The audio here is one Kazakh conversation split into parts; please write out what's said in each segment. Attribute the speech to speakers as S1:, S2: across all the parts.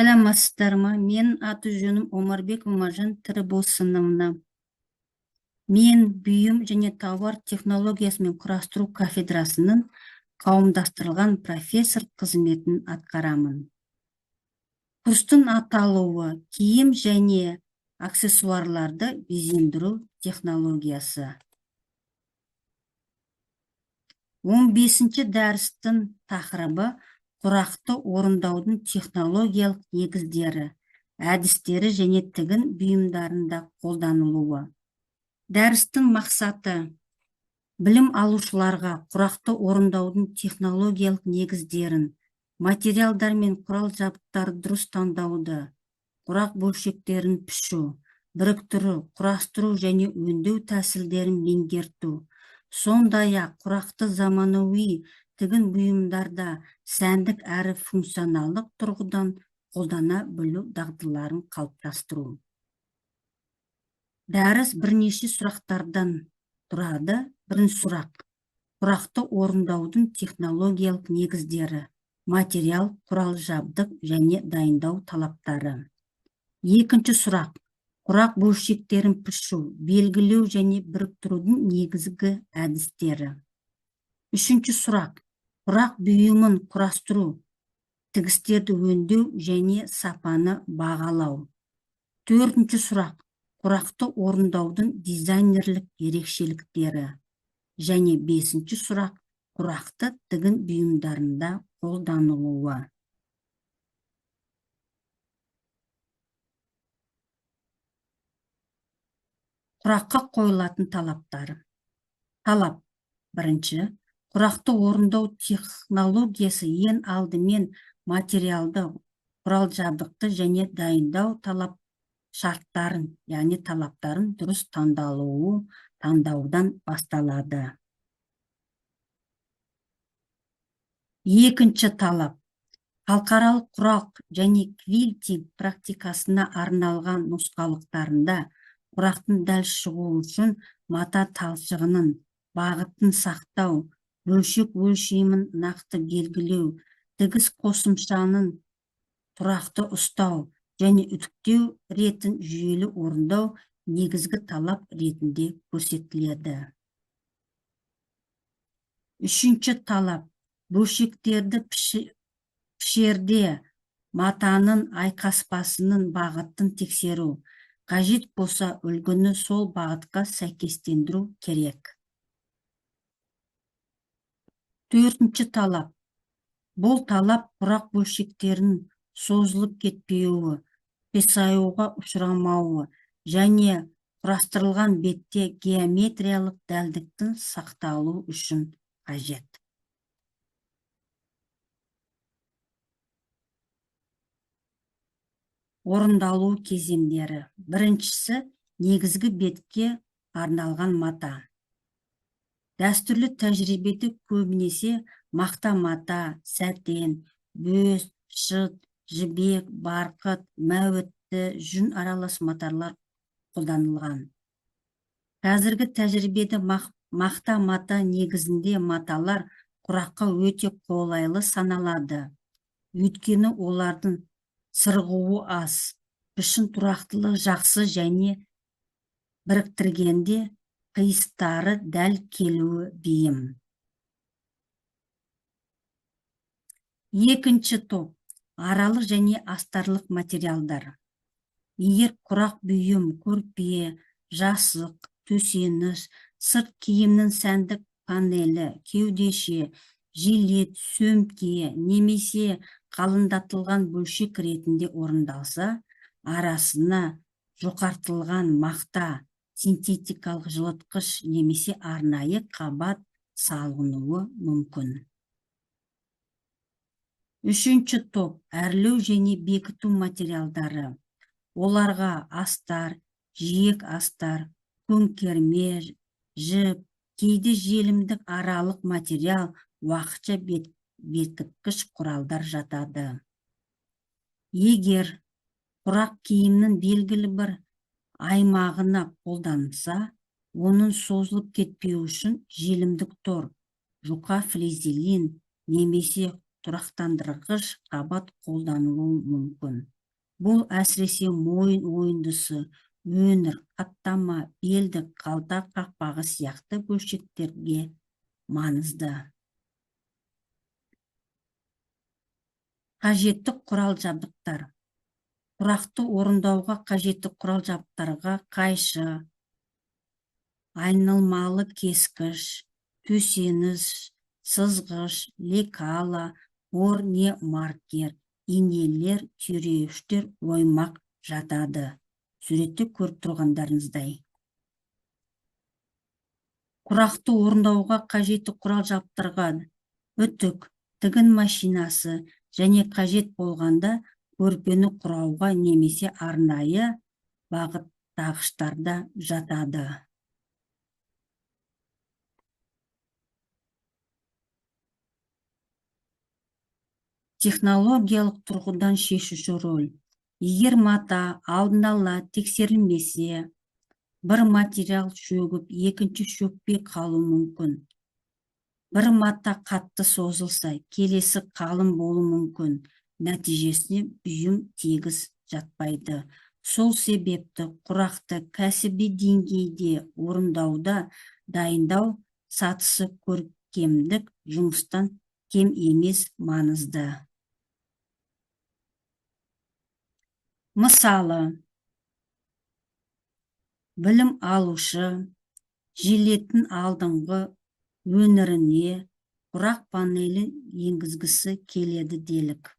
S1: Саламатсыздар ма? Мен аты жөнім Омарбек Омаржан, тірі болсынымна. Мен бұйым және тауар технологиясы мен құрастыру кафедрасының қауымдастырылған профессор қызметін атқарамын. Курстың аталуы киім және аксессуарларды безендіру технологиясы. 15-ші дәрістің тақырыбы құрақты орындаудың технологиялық негіздері, әдістері және тігін бұйымдарында қолданылуы. Дәрістің мақсаты білім алушыларға құрақты орындаудың технологиялық негіздерін, материалдар мен құрал жабдықтарды дұрыс таңдауды, құрақ бөлшектерін пішу, біріктіру, құрастыру және өңдеу тәсілдерін меңгерту, сондай-ақ құрақты заманауи тігін бұйымдарда сәндік әрі функционалдық тұрғыдан қолдана білу дағдыларын қалыптастыру. Дәріс бірнеше сұрақтардан тұрады. Бірінші сұрақ: құрақты орындаудың технологиялық негіздері, материал, құрал жабдық және дайындау талаптары. Екінші сұрақ: құрақ бөлшектерін пішу, белгілеу және біріктірудің негізгі әдістері. Үшінші сұрақ: құрақ бұйымын құрастыру, тігістерді өңдеу және сапаны бағалау. Төртінші сұрақ: құрақты орындаудың дизайнерлік ерекшеліктері. Және бесінші сұрақ: құрақты тігін бұйымдарында қолданылуы. Құраққа қойылатын талаптары. Талап: бірінші, құрақты орындау технологиясы ең алдымен материалды, құрал жабдықты және дайындау талап шарттарын, яғни талаптарын дұрыс таңдаудан басталады. Екінші талап: халықаралық құрақ және квилтинг практикасына арналған нұсқаулықтарында құрақтың дәл шығуы үшін мата талшығының бағытын сақтау, бөлшек өлшемін нақты белгілеу, тігіс қосымшаның тұрақты ұстау және үтіктеу ретін жүйелі орындау негізгі талап ретінде көрсетіледі. Үшінші талап: бөлшектерді пішерде матаның айқаспасының бағытын тексеру, қажет болса үлгіні сол бағытқа сәйкестендіру керек. Төртінші талап: бұл талап құрақ бөлшектерінің созылып кетпеуі, қисаюға ұшырамауы және құрастырылған бетте геометриялық дәлдіктің сақталуы үшін қажет. Орындалу кезеңдері. Біріншісі, негізгі бетке арналған мата. Дәстүрлі тәжірибеде көбінесе мақта мата, сәтен, бөз, шыт, жібек, барқыт, мәуітті, жүн аралас маталар қолданылған. Қазіргі тәжірибеде мақта мата негізінде маталар құраққа өте қолайлы саналады. Өйткені олардың сырғуы аз, пішін тұрақтылығы жақсы және біріктіргенде қиыстары дәл келуі бейім. Екінші топ: аралық және астарлық материалдар. Егер құрақ бұйым, көрпе, жасық, төсеніш, сырт киімнің сәндік панелі, кеудеше, жилет, сөмке немесе қалыңдатылған бөлшек ретінде орындалса, арасына жұқартылған мақта, синтетикалық жылытқыш немесе арнайы қабат салынуы мүмкін. Үшінші топ: әрлеу және бекіту материалдары. Оларға астар, жиек астар, көмкерме, жіп, кейде желімдік аралық материал, уақытша бекіткіш құралдар жатады. Егер құрақ киімнің белгілі бір аймағына қолданылса, оның созылып кетпеу үшін желімдік тор, жұқа флизелин немесе тұрақтандырғыш қабат қолданылуы мүмкін. Бұл әсіресе мойын ойындысы, өнір, қаттама, белдік, қалта қақпағы сияқты бөлшектерге маңызды. Қажетті құрал-жабдықтар. Құрақты орындауға қажетті құрал-жабдықтарға қайшы, айнымалы кескіш, төсеніш, сызғыш, лекала, бор не маркер, инелер, түйреуіштер, оймақ жатады. Суретте көріп тұрғандарыңыздай. Құрақты орындауға қажетті құрал-жабдықтарға үтік, тігін машинасы және қажет болғанда көрпені құрауға немесе арнайы бағыттағыштарда жатады. Технологиялық тұрғыдан шешуші рөл. Егер мата алдын ала тексерілмесе, бір материал шөгіп, екінші шөкпей қалуы мүмкін. Бір мата қатты созылса, келесі қалың болуы мүмкін. Нәтижесінде бұйым тегіс жатпайды. Сол себепті құрақты кәсіби деңгейде орындауда дайындау сатысы көркемдік жұмыстан кем емес маңызды. Мысалы, білім алушы желетін алдыңғы өніріне құрақ панелін енгізгісі келеді делік.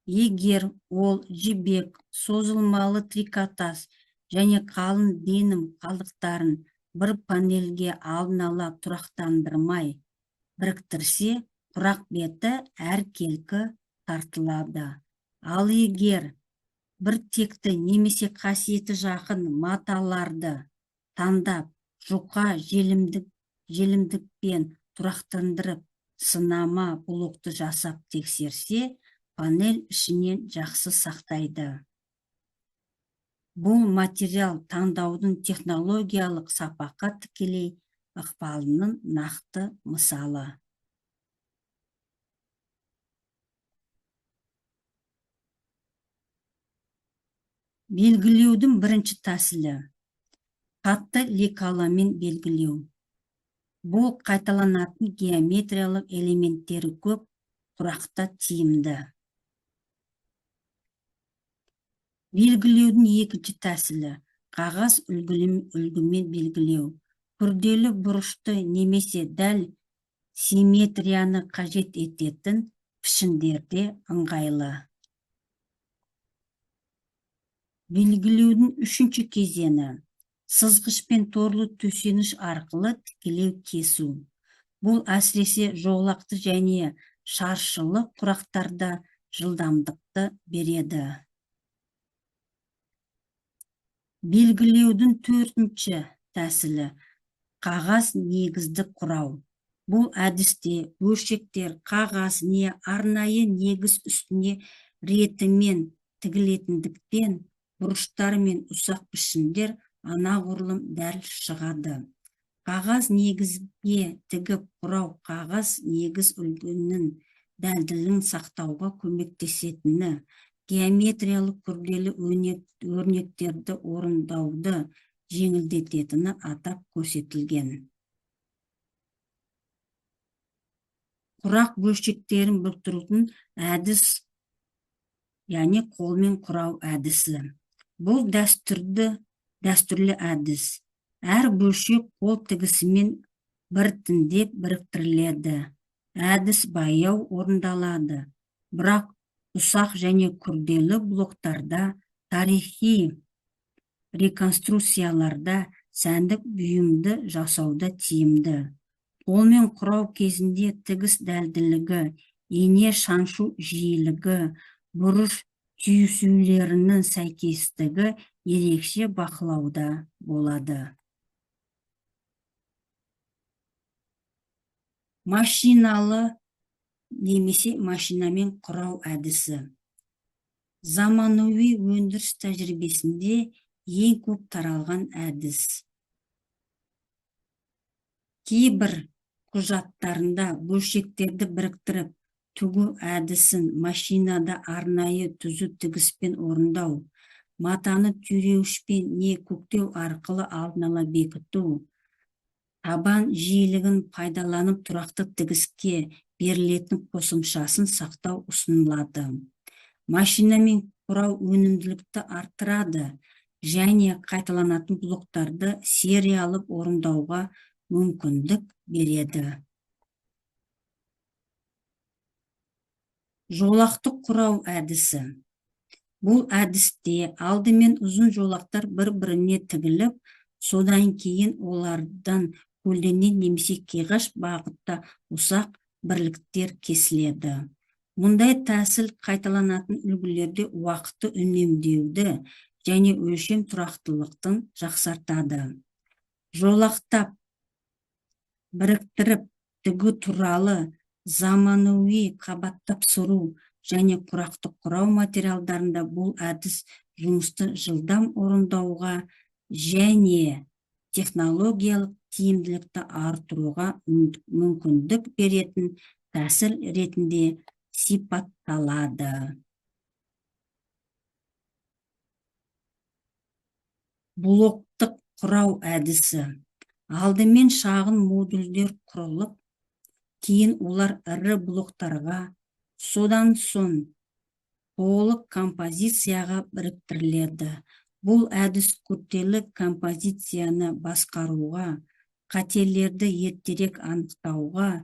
S1: Егер ол жібек, созылмалы трикотаж және қалың денім қалдықтарын бір панельге алдын ала тұрақтандырмай біріктірсе, құрақ беті әркелкі тартылады. Ал егер бір текті немесе қасиеті жақын маталарды таңдап, жұқа желімдікпен тұрақтандырып, сынама блокты жасап тексерсе, панель ішінен жақсы сақтайды. Бұл материал таңдаудың технологиялық сапаға тікелей ықпалының нақты мысалы. Белгілеудің бірінші тәсілі. Қатты лекаламен белгілеу. Бұл қайталанатын геометриялық элементтері көп, құрақта тиімді. Белгілеудің екінші тәсілі. Қағаз үлгімен белгілеу. Күрделі бұрышты немесе дәл симметрияны қажет ететін пішіндерде ыңғайлы. Белгілеудің үшінші кезеңі. Сызғышпен торлы төсеніш арқылы тікелей кесу. Бұл әсіресе жолақты және шаршылы құрақтарда жылдамдықты береді. Белгілеудің төртінші тәсілі. Қағаз негізді құрау. Бұл әдісте бөлшектер қағаз не арнайы негіз үстіне ретімен тігілетіндіктен бұрыштар мен ұсақ пішіндер анағұрлым дәл шығады. Қағаз негізге тігіп құрау қағаз негіз үлгінің дәлдігін сақтауға көмектесетіні, геометриялық күрделі өрнектерді орындауды жеңілдететіні атап көрсетілген. Құрақ бөлшектерін біріктірудің әдіс, яғни қолмен құрау әдісі. Бұл дәстүрлі әдіс. Әр бөлшек қол тігісімен біртіндеп біріктіріледі. Әдіс баяу орындалады. Бірақ ұсақ және күрделі блоктарда, тарихи реконструкцияларда сәндік бұйымды жасауда тиімді. Қолмен құрау кезінде тігіс дәлділігі, ине шаншу жиілігі, бұрыш түйісулерінің сәйкестігі ерекше бақылауда болады. Машиналы немесе машинамен құрау әдісі. Заманауи өндіріс тәжірибесінде ең көп таралған әдіс. Кейбір құжаттарында бөлшектерді біріктіріп, тігу әдісін машинада арнайы түзу тігіспен орындау, матаны түйреуішпен не көктеу арқылы алдын ала бекіту, табан жиілігін пайдаланып тұрақты тігіске берілетін қосымшасын сақтау ұсынылады. Машинамен құрау өнімділікті арттырады және қайталанатын блоктарды сериялы орындауға мүмкіндік береді. Жолақты құрау әдісі. Бұл әдісте алдымен ұзын жолақтар бір-біріне тігіліп, содан кейін олардан көлденең немесе қиғаш бағытта ұсақ бірліктер кесіледі. Мұндай тәсіл қайталанатын үлгілерде уақытты үнемдеуді және өлшем тұрақтылықтың жақсартады. Жолақтап біріктіріп тігу туралы заманауи қабаттап сыру және құрақты құрау материалдарында бұл әдіс жұмысты жылдам орындауға және технологиялық тиімділікті арттыруға мүмкіндік беретін тәсіл ретінде сипатталады. Блоктық құрау әдісі. Алдымен шағын модульдер құрылып, кейін олар ірі блоктарға, содан соң толық композицияға біріктіріледі. Бұл әдіс күрделі композицияны басқаруға, қателерді ертерек анықтауға,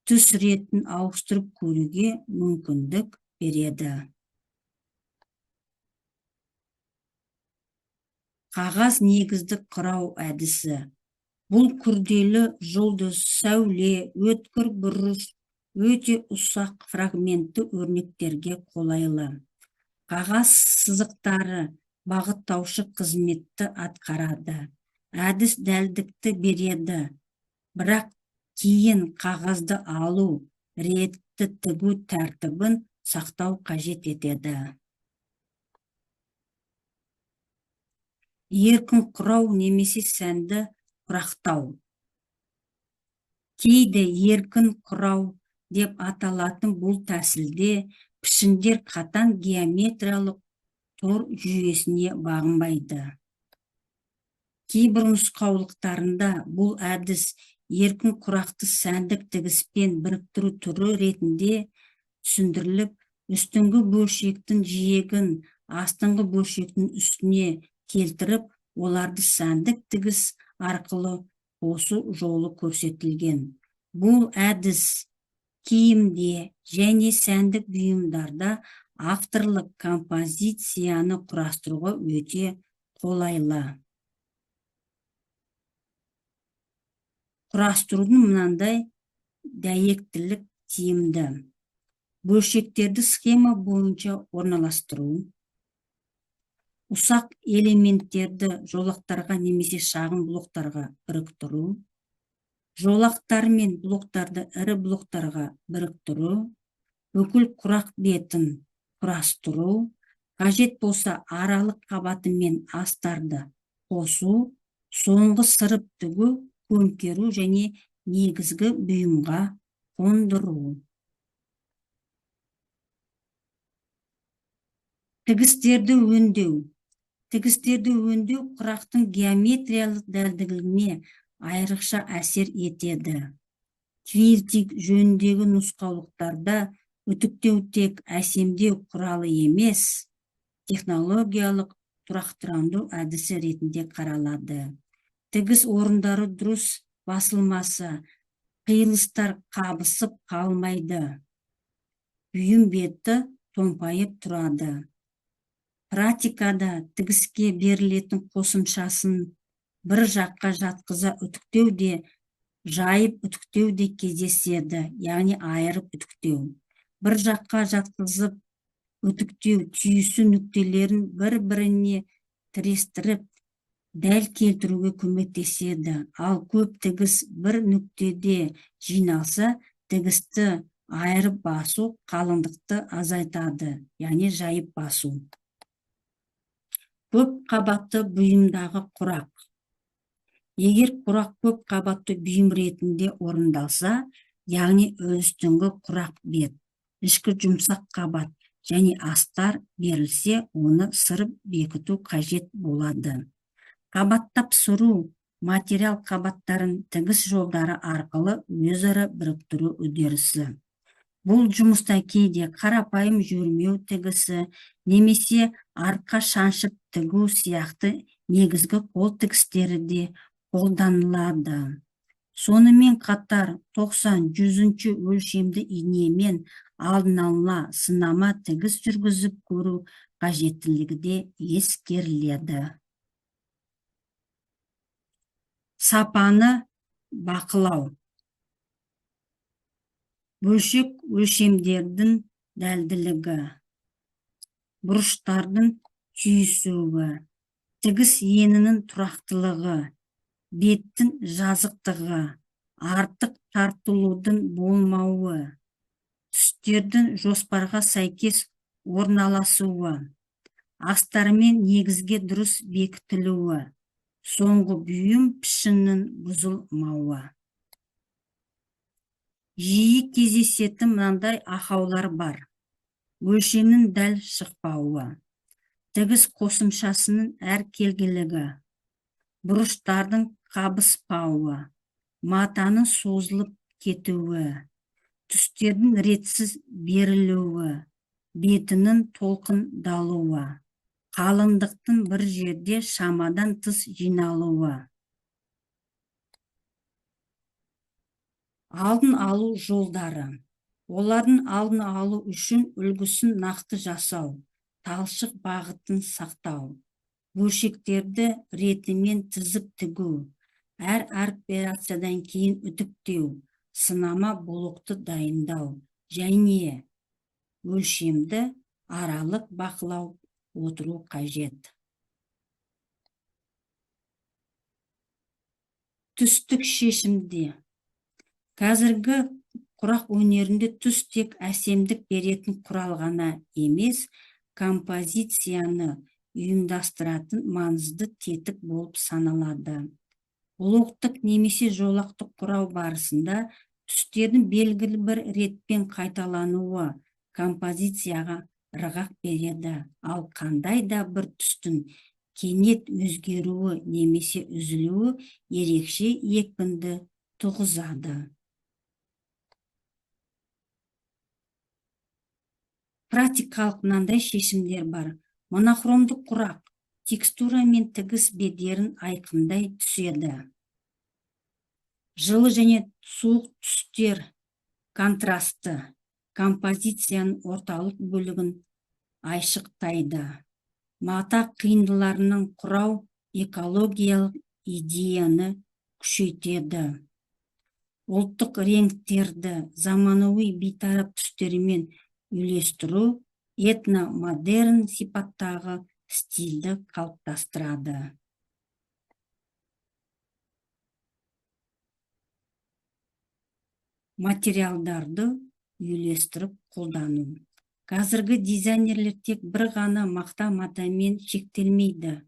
S1: түс ретін ауыстырып көруге мүмкіндік береді. Қағаз негізді құрау әдісі. Бұл күрделі жұлдыз, сәуле, өткір бұрыш, өте ұсақ фрагментті өрнектерге қолайлы. Қағаз сызықтары бағыттаушы қызметті атқарады. Әдіс дәлдікті береді, бірақ кейін қағазды алу, ретті тігу тәртібін сақтау қажет етеді. Еркін құрау немесе сәнді құрақтау. Кейде еркін құрау деп аталатын бұл тәсілде пішіндер қатаң геометриялық тор жүйесіне бағынбайды. Кейбір нұсқаулықтарында бұл әдіс еркін құрақты сәндік тігіспен біріктіру түрі ретінде түсіндіріліп, үстіңгі бөлшектің жиегін астыңғы бөлшектің үстіне келтіріп, оларды сәндік тігіс арқылы қосу жолы көрсетілген. Бұл әдіс киімде және сәндік бұйымдарда авторлық композицияны құрастыруға өте қолайлы. Құрастырудың мынандай дәйектілік тиімді. Бөлшектерді схема бойынша орналастыру, ұсақ элементтерді жолақтарға немесе шағын блоктарға біріктіру, жолақтар мен блоктарды ірі блоктарға біріктіру, бүкіл құрақ бетін құрастыру, қажет болса аралық қабаты мен астарды қосу, соңғы сырып тігу, көмкеру және негізгі бұйымға қондыру. Тігістерді өңдеу. Тігістерді өңдеу құрақтың геометриялық дәлдігіне айрықша әсер етеді. Квильтинг жөніндегі нұсқаулықтарда үтіктеу тек әсемдеу құралы емес, технологиялық тұрақтандыру әдісі ретінде қаралады. Тігіс орындары дұрыс басылмаса, қиылыстар қабысып қалмайды. Бұйым беті томпайып тұрады. Практикада тігіске берілетін қосымшасын бір жаққа жатқыза үтіктеу де, жайып үтіктеу де кездеседі, яғни айырып үтіктеу. Бір жаққа жатқызып үтіктеу түйісу нүктелерін бір-біріне тірестіріп, дәл келтіруге көмектеседі. Ал көп тігіс бір нүктеде жиналса, тігісті айырып басу қалыңдықты азайтады, яғни жайып басу. Көп қабатты бұйымдағы құрақ. Егер құрақ көп қабатты бұйым ретінде орындалса, яғни үстіңгі құрақ бет, ішкі жұмсақ қабат және астар берілсе, оны сырып бекіту қажет болады. Қабаттап сыру материал қабаттарын тігіс жолдары арқылы өзара біріктіру үдерісі. Бұл жұмыста кейде қарапайым жүрмеу тігісі немесе арқа шаншып тігу сияқты негізгі қол тігістері де қолданылады. Сонымен қатар 90-100 өлшемді инемен алдын ала сынама тігіс жүргізіп көру қажеттілігі де ескеріледі. Сапаны бақылау. Бөлшек өлшемдердің дәлділігі, бұрыштардың түйісуі, тігіс енінің тұрақтылығы, беттің жазықтығы, артық тартылудың болмауы, түстердің жоспарға сәйкес орналасуы, астармен негізге дұрыс бекітілуі, соңғы бұйым пішіннің бұзылмауы. Жиі кездесетін мынандай ақаулар бар. Өлшемнің дәл шықпауы, тігіс қосымшасының әркелгілігі, бұрыштардың қабыспауы, матаның созылып кетуі, түстердің ретсіз берілуі, бетінің толқындалуы, қалыңдықтың бір жерде шамадан тыс жиналуы. Алдын алу жолдары. Олардың алдын алу үшін үлгісін нақты жасау, талшық бағытын сақтау, бөлшектерді ретімен тізіп тігу, әр операциядан кейін үтіктеу, сынама блокты дайындау, және өлшемді аралық бақылау отыру қажет. Түстік шешімде. Қазіргі құрақ өнерінде түс тек әсемдік беретін құрал ғана емес, композицияны ұйымдастыратын маңызды тетік болып саналады. Блоктық немесе жолақтық құрау барысында түстердің белгілі бір ретпен қайталануы композицияға ырғақ береді, ал қандай да бір түстің кенет өзгеруі немесе үзілуі ерекше екпінді туғызады. Практикалық мынандай шешімдер бар. Монохромдық құрақ текстура мен тігіс бедерін айқындай түседі. Жылы және суық түстер контрасты композицияның орталық бөлігін айшықтайды. Мата қиындыларының құрау экологиялық идеяны күшейтеді. Ұлттық реңктерді заманауи бейтарап түстерімен үйлестіру этномодерн сипаттағы стильді қалыптастырады. Материалдарды үйлестіріп қолдану. Қазіргі дизайнерлер тек бір ғана мақта матамен шектелмейді.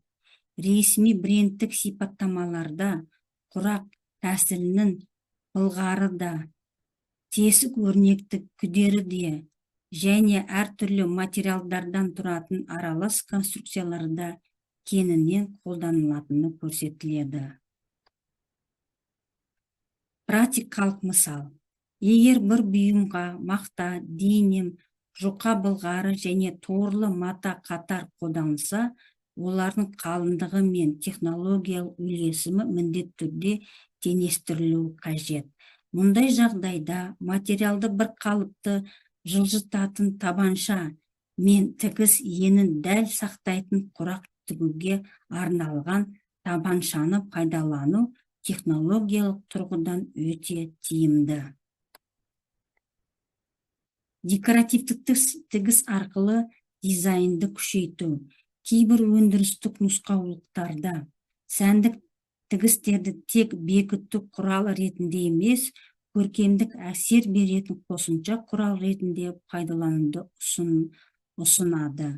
S1: Ресми брендтік сипаттамаларда құрақ тәсілінің былғары да, тесік өрнекті күдері де, және әртүрлі материалдардан тұратын аралас конструкцияларда кеңінен қолданылатыны көрсетіледі. Практикалық мысал. Егер бір бұйымға мақта, денем, жұқа былғары және торлы мата қатар қолданылса, олардың қалыңдығы мен технологиялық үйлесімі міндетті түрде теңестірілуі қажет. Мұндай жағдайда материалды бір қалыпты жылжытатын табанша мен тігіс енін дәл сақтайтын құрақ тігуге арналған табаншаны пайдалану технологиялық тұрғыдан өте тиімді. Декоративтік тігіс арқылы дизайнды күшейту. Кейбір өндірістік нұсқаулықтарда сәндік тігістерді тек бекіту құрал ретінде емес, көркемдік әсер беретін қосымша құрал ретінде пайдалануды ұсынады.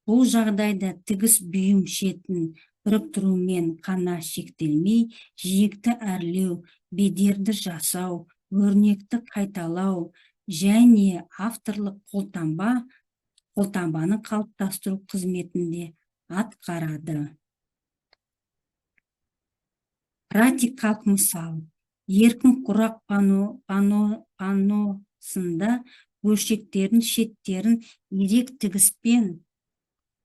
S1: Бұл жағдайда тігіс бұйым шетін біріктірумен қана шектелмей, жиекті әрлеу, бедерді жасау, өрнекті қайталау, және авторлық қолтаңбаны қалыптастыру қызметінде атқарады. Практикалық мысал. Еркін құрақ паносында бөлшектердің шеттерін ирек тігіспен,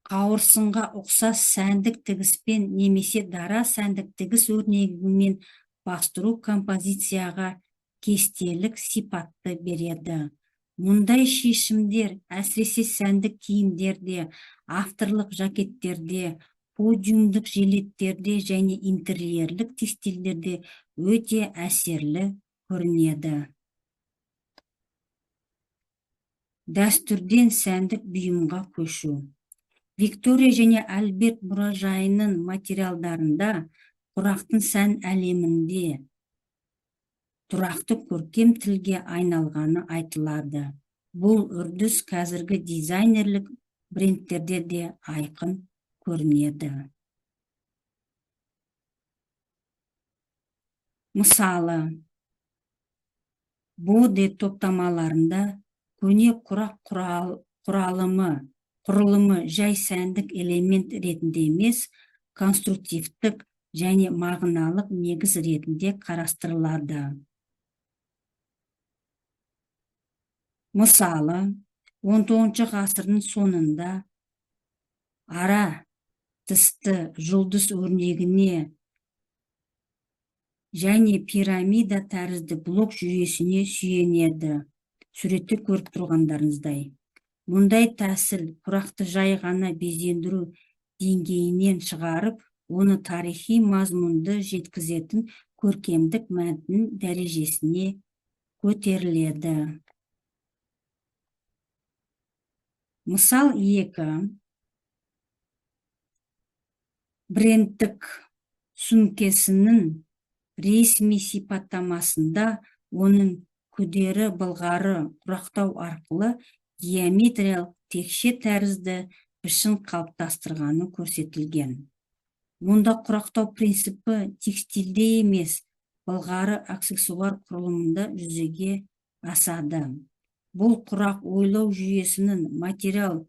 S1: қауырсынға ұқсас сәндік тігіспен немесе дара сәндік тігіс өрнегімен бастыру композицияға кестелік сипатты береді. Мұндай шешімдер әсіресе сәндік киімдерде, авторлық жакеттерде, подиумдық жилеттерде және интерьерлік текстильдерде өте әсерлі көрінеді. Дәстүрден сәндік бұйымға көшу. Виктория және Альберт мұражайының материалдарында құрақтың сән әлемінде тұрақты көркем тілге айналғаны айтылады. Бұл үрдіс қазіргі дизайнерлік брендтерде де айқын көрінеді. Мысалы, боде топтамаларында көне құрақ құрылымы жай сәндік элемент ретінде емес, конструктивтік және мағыналық негіз ретінде қарастырылады. Мысалы, 19 ғасырдың сонында ара тісті жұлдыз өрнегіне және пирамида тәрізді блок жүйесіне сүйенеді. Суретте көріп тұрғандарыңыздай. Мұндай тәсіл құрақты жай ғана безендіру деңгейінен шығарып, оны тарихи мазмұнды жеткізетін көркемдік мәтін дәрежесіне көтеріледі. Мысал 2. Брендтік сөмкесінің ресми сипаттамасында оның күдері былғары құрақтау арқылы геометриялық текше тәрізді пішін қалыптастырғаны көрсетілген. Мұнда құрақтау принципі текстильде емес, былғары аксессуар құрылымында жүзеге асады. Бұл құрақ ойлау жүйесінің материал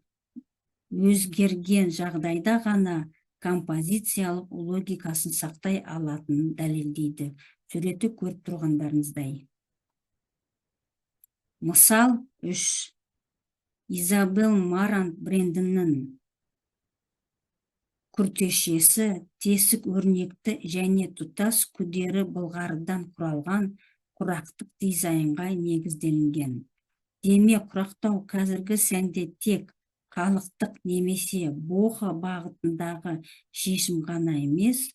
S1: өзгерген жағдайда ғана композициялық логикасын сақтай алатынын дәлелдейді. Суретті көріп тұрғандарыңыздай. Мысал 3. Изабель Марант брендінің күртешесі тесік өрнекті және тұтас күдері былғарыдан құралған құрақтық дизайнға негізделінген. Деме құрақтау қазіргі сәнде тек халықтық немесе бохо бағытындағы шешім ғана емес,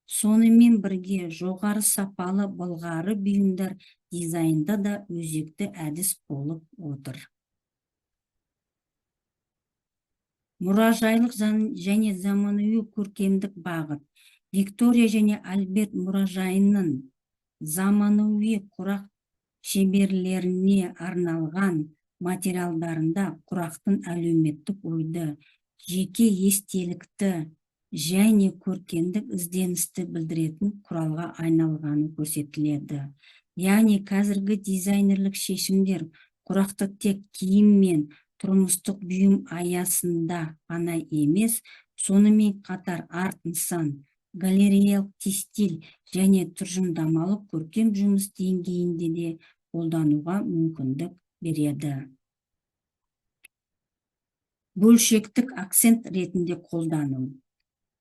S1: сонымен бірге жоғары сапалы былғары бұйымдар дизайнда да өзекті әдіс болып отыр. Мұражайлық және заманауи көркемдік бағыт. Виктория және Альберт мұражайының заманауи құрақ шеберлеріне арналған материалдарында құрақтың әлеуметтік ойды, жеке естелікті және көркемдік ізденісті білдіретін құралға айналғаны көрсетіледі. Яғни қазіргі дизайнерлік шешімдер құрақты тек киім мен тұрмыстық бұйым аясында ғана емес, сонымен қатар арт нысан, галереялық текстиль және тұжырымдамалық көркем жұмыс деңгейінде де қолдануға мүмкіндік береді. Бөлшектік акцент ретінде қолдану.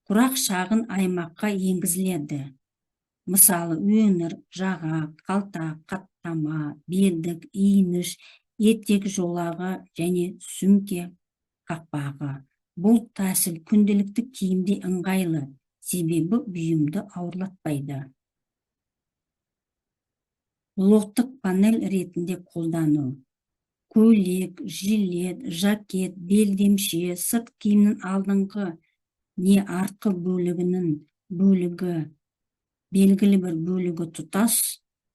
S1: Құрақ шағын аймаққа енгізіледі. Мысалы, өңір, жаға, қалта, қаттама, белдік, иініш, етек жолағы және сөмке қақпағы. Бұл тәсіл күнделікті киімде ыңғайлы, себебі бұйымды ауырлатпайды. Блоктық панель ретінде қолдану. Көйлек, жилет, жакет, белдемше, сырт киімнің алдыңғы не артқы бөлігі, белгілі бір бөлігі тұтас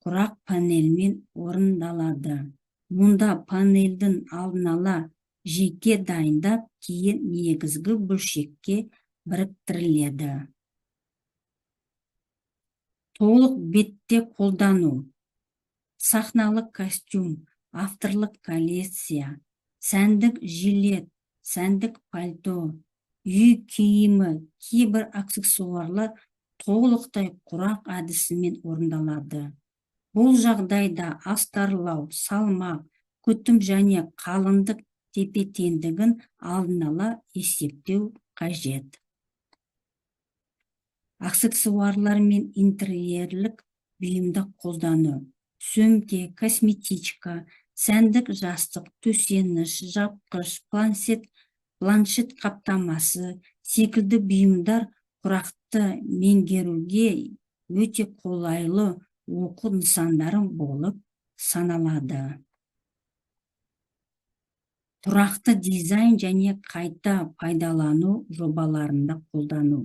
S1: құрақ панельмен орындалады. Мұнда панельдің алдын ала жеке дайындап, кейін негізгі бөлшекке біріктіріледі. Толық бетте қолдану. Сахналық костюм, авторлық коллекция, сәндік жилет, сәндік пальто, үй киімі, кейбір аксессуарлар толықтай құрақ әдісімен орындалады. Бұл жағдайда астарлау, салмақ, күтім және қалыңдық тепе-теңдігін алдын ала есептеу қажет. Аксессуарлар мен интерьерлік бұйымды қолдану. Сөмке, косметичка, сәндік жастық, төсеніш, жапқыш, планшет қаптамасы секілді бұйымдар құрақты меңгеруге өте қолайлы оқу нысандары болып саналады. Тұрақты дизайн және қайта пайдалану жобаларында қолдану.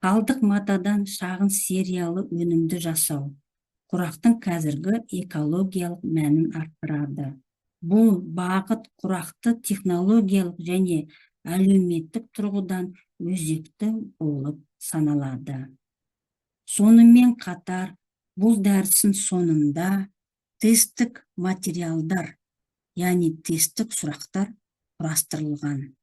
S1: Қалдық матадан шағын сериялы өнімді жасау. Құрақтың қазіргі экологиялық мәнін арттырады. Бұл бағыт құрақты технологиялық және әлеуметтік тұрғыдан өзекті болып саналады. Сонымен қатар, бұл дәрістің соңында тесттік материалдар, яғни тесттік сұрақтар құрастырылған.